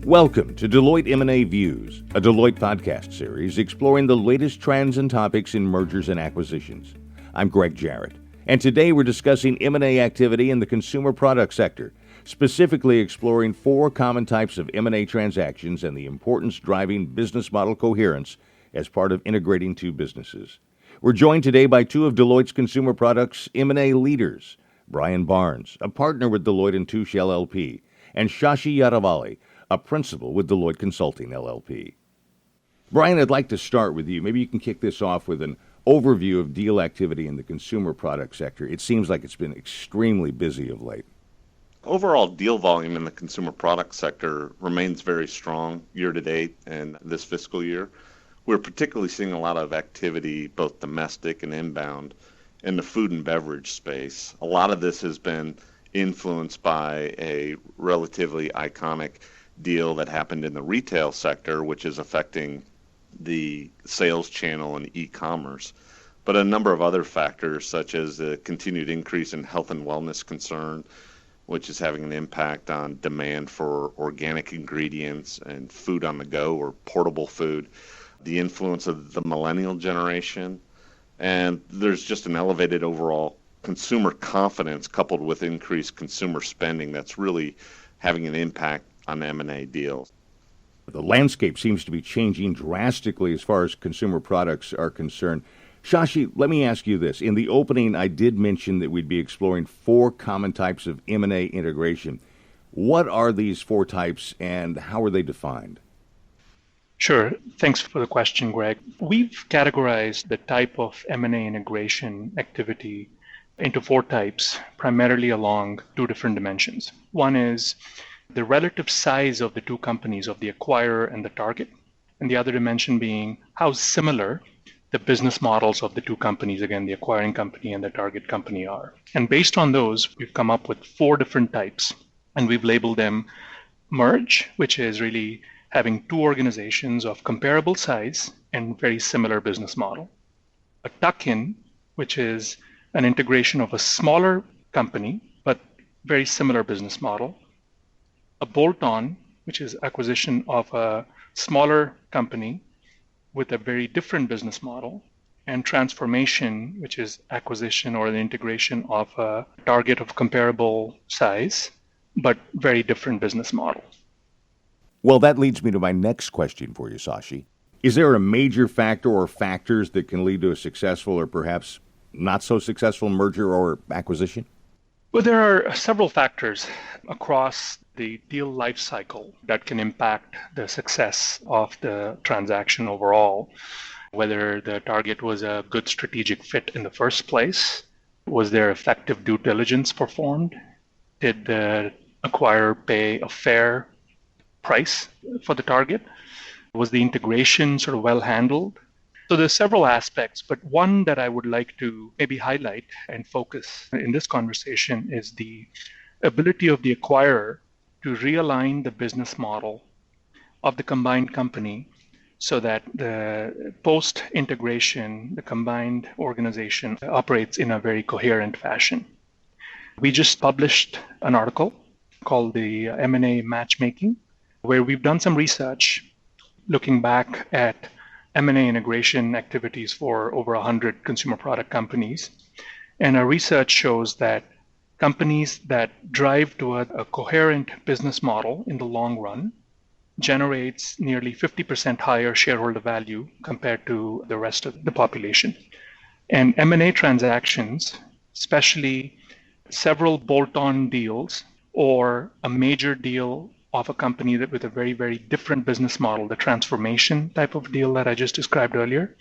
Welcome to Deloitte M&A Views, a Deloitte podcast series exploring the latest trends and topics in mergers and acquisitions. I'm Greg Jarrett, and today we're discussing M&A activity in the consumer product sector, specifically exploring four common types of M&A transactions and the importance driving business model coherence as part of integrating two businesses. We're joined today by two of Deloitte's consumer products M&A leaders, Bryan Barnes, a partner with Deloitte Touche LLP, and Shashi Yadavalli, a principal with Deloitte Consulting LLP. Bryan, I'd like to start with you. Maybe you can kick this off with an overview of deal activity in the consumer product sector. It seems like it's been extremely busy of late. Overall deal volume in the consumer product sector remains very strong year to date and this fiscal year. We're particularly seeing a lot of activity, both domestic and inbound, in the food and beverage space. A lot of this has been influenced by a relatively iconic deal that happened in the retail sector, which is affecting the sales channel and e-commerce, but a number of other factors such as the continued increase in health and wellness concern, which is having an impact on demand for organic ingredients and food on the go or portable food, the influence of the millennial generation, and there's just an elevated overall consumer confidence coupled with increased consumer spending that's really having an impact on M&A deals. The landscape seems to be changing drastically as far as consumer products are concerned. Shashi, let me ask you this. In the opening, I did mention that we'd be exploring four common types of M&A integration. What are these four types and how are they defined? Sure. Thanks for the question, Greg. We've categorized the type of M&A integration activity into four types, primarily along two different dimensions. One is the relative size of the two companies, of the acquirer and the target, and the other dimension being how similar the business models of the two companies, again, the acquiring company and the target company are. And based on those, we've come up with four different types, and we've labeled them merge, which is really having two organizations of comparable size and very similar business model. A tuck-in, which is an integration of a smaller company, but very similar business model. A bolt-on, which is acquisition of a smaller company with a very different business model. And transformation, which is acquisition or the integration of a target of comparable size, but very different business model. Well, that leads me to my next question for you, Shashi. Is there a major factor or factors that can lead to a successful or perhaps not so successful merger or acquisition? Well, there are several factors across the deal life cycle that can impact the success of the transaction overall. Whether the target was a good strategic fit in the first place, was there effective due diligence performed? Did the acquirer pay a fair price for the target? Was the integration sort of well handled? So there's several aspects, but one that I would like to maybe highlight and focus in this conversation is the ability of the acquirer to realign the business model of the combined company so that the post-integration, the combined organization operates in a very coherent fashion. We just published an article called the M&A Matchmaking, where we've done some research looking back at M&A integration activities for over 100 consumer product companies. And our research shows that companies that drive toward a coherent business model in the long run generates nearly 50% higher shareholder value compared to the rest of the population. And M&A transactions, especially several bolt-on deals or a major deal of a company that with a very, very different business model, the transformation type of deal that I just described earlier,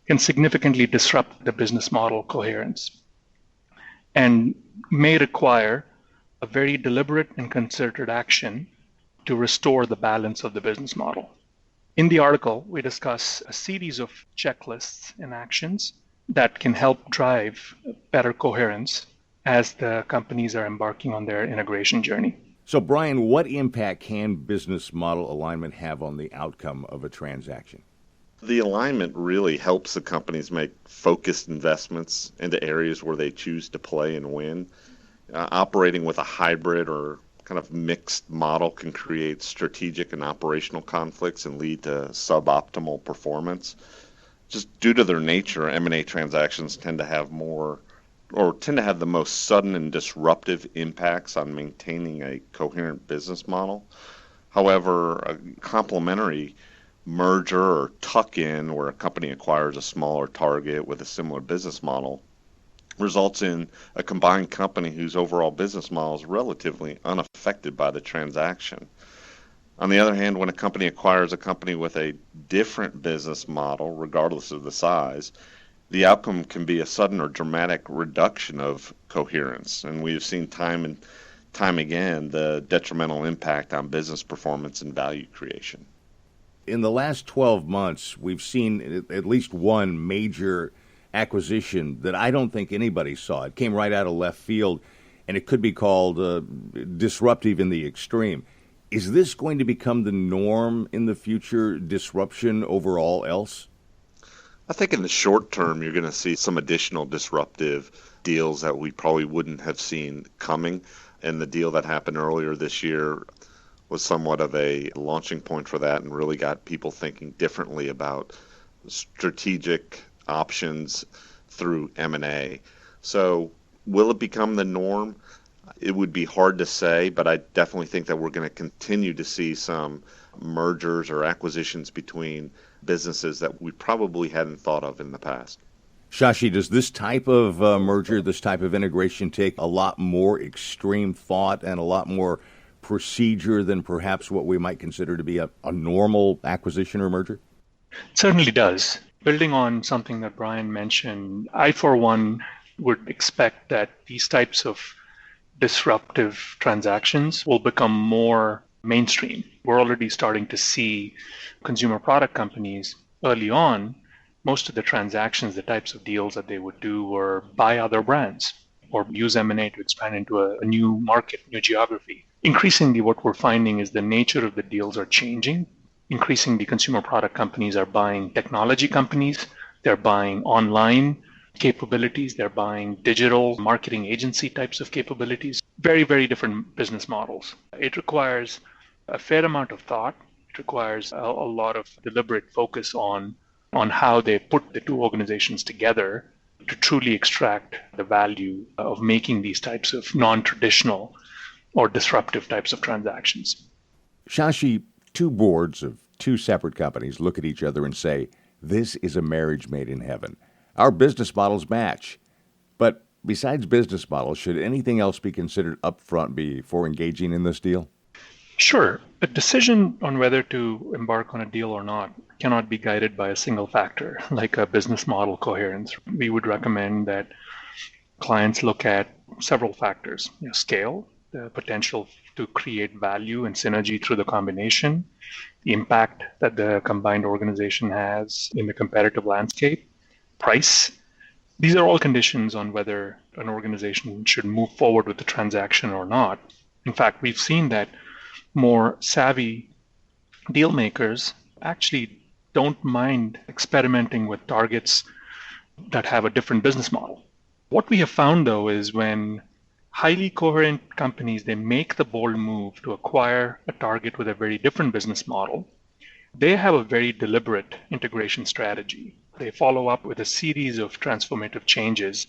can significantly disrupt the business model coherence and may require a very deliberate and concerted action to restore the balance of the business model. In the article, we discuss a series of checklists and actions that can help drive better coherence as the companies are embarking on their integration journey. So, Bryan, what impact can business model alignment have on the outcome of a transaction? The alignment really helps the companies make focused investments into areas where they choose to play and win. Operating with a hybrid or kind of mixed model can create strategic and operational conflicts and lead to suboptimal performance. Just due to their nature, M&A transactions tend to have the most sudden and disruptive impacts on maintaining a coherent business model. However, a complementary merger or tuck-in where a company acquires a smaller target with a similar business model results in a combined company whose overall business model is relatively unaffected by the transaction. On the other hand, when a company acquires a company with a different business model, regardless of the size, the outcome can be a sudden or dramatic reduction of coherence. And we've seen time and time again the detrimental impact on business performance and value creation. In the last 12 months, we've seen at least one major acquisition that I don't think anybody saw. It came right out of left field, and it could be called disruptive in the extreme. Is this going to become the norm in the future, disruption over all else? I think in the short term, you're going to see some additional disruptive deals that we probably wouldn't have seen coming. And the deal that happened earlier this year was somewhat of a launching point for that and really got people thinking differently about strategic options through M&A. So will it become the norm? It would be hard to say, but I definitely think that we're going to continue to see some mergers or acquisitions between businesses that we probably hadn't thought of in the past. Shashi, does this type of merger, this type of integration take a lot more extreme thought and a lot more procedure than perhaps what we might consider to be a normal acquisition or merger? It certainly does. Building on something that Bryan mentioned, I, for one, would expect that these types of disruptive transactions will become more mainstream. We're already starting to see consumer product companies early on. Most of the transactions, the types of deals that they would do were buy other brands or use M&A to expand into a new market, new geography. Increasingly, what we're finding is the nature of the deals are changing. Increasingly, consumer product companies are buying technology companies. They're buying online capabilities. They're buying digital marketing agency types of capabilities. Very, very different business models. It requires a fair amount of thought. It requires a lot of deliberate focus on how they put the two organizations together to truly extract the value of making these types of non-traditional or disruptive types of transactions. Shashi, two boards of two separate companies look at each other and say, this is a marriage made in heaven. Our business models match. But besides business models, should anything else be considered upfront before engaging in this deal? Sure. A decision on whether to embark on a deal or not cannot be guided by a single factor, like a business model coherence. We would recommend that clients look at several factors: scale, the potential to create value and synergy through the combination, the impact that the combined organization has in the competitive landscape, price. These are all conditions on whether an organization should move forward with the transaction or not. In fact, we've seen that more savvy deal makers actually don't mind experimenting with targets that have a different business model. What we have found, though, is when highly coherent companies, they make the bold move to acquire a target with a very different business model, they have a very deliberate integration strategy. They follow up with a series of transformative changes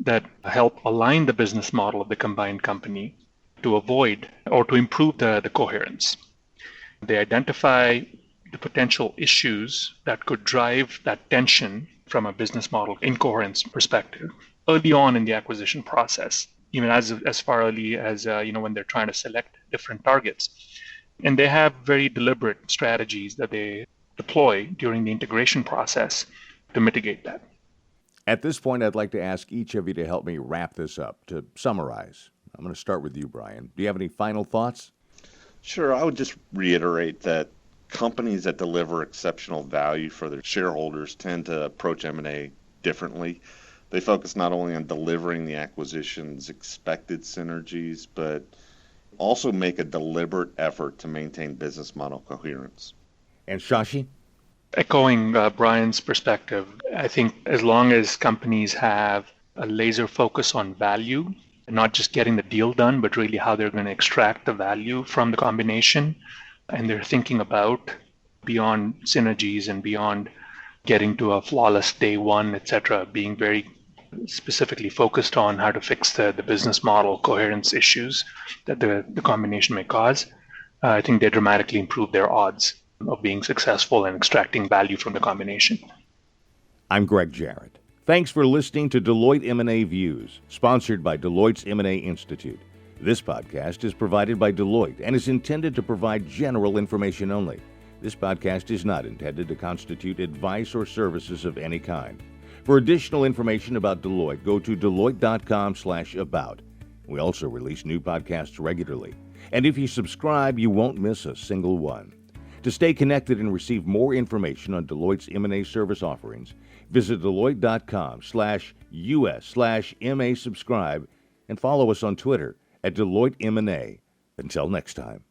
that help align the business model of the combined company to avoid or to improve the coherence. They identify the potential issues that could drive that tension from a business model incoherence perspective early on in the acquisition process, even as far early as when they're trying to select different targets. And they have very deliberate strategies that they deploy during the integration process to mitigate that. At this point, I'd like to ask each of you to help me wrap this up, to summarize. I'm going to start with you, Bryan. Do you have any final thoughts? Sure. I would just reiterate that companies that deliver exceptional value for their shareholders tend to approach M&A differently. They focus not only on delivering the acquisition's expected synergies, but also make a deliberate effort to maintain business model coherence. And Shashi? Echoing Bryan's perspective, I think as long as companies have a laser focus on value not just getting the deal done, but really how they're going to extract the value from the combination. And they're thinking about beyond synergies and beyond getting to a flawless day one, etc., being very specifically focused on how to fix the business model coherence issues that the combination may cause. I think they dramatically improve their odds of being successful and extracting value from the combination. I'm Greg Jarrett. Thanks for listening to Deloitte M&A Views, sponsored by Deloitte's M&A Institute. This podcast is provided by Deloitte and is intended to provide general information only. This podcast is not intended to constitute advice or services of any kind. For additional information about Deloitte, go to deloitte.com/about. We also release new podcasts regularly. And if you subscribe, you won't miss a single one. To stay connected and receive more information on Deloitte's M&A service offerings, visit deloitte.com/us/MA subscribe and follow us on Twitter at Deloitte M&A. Until next time.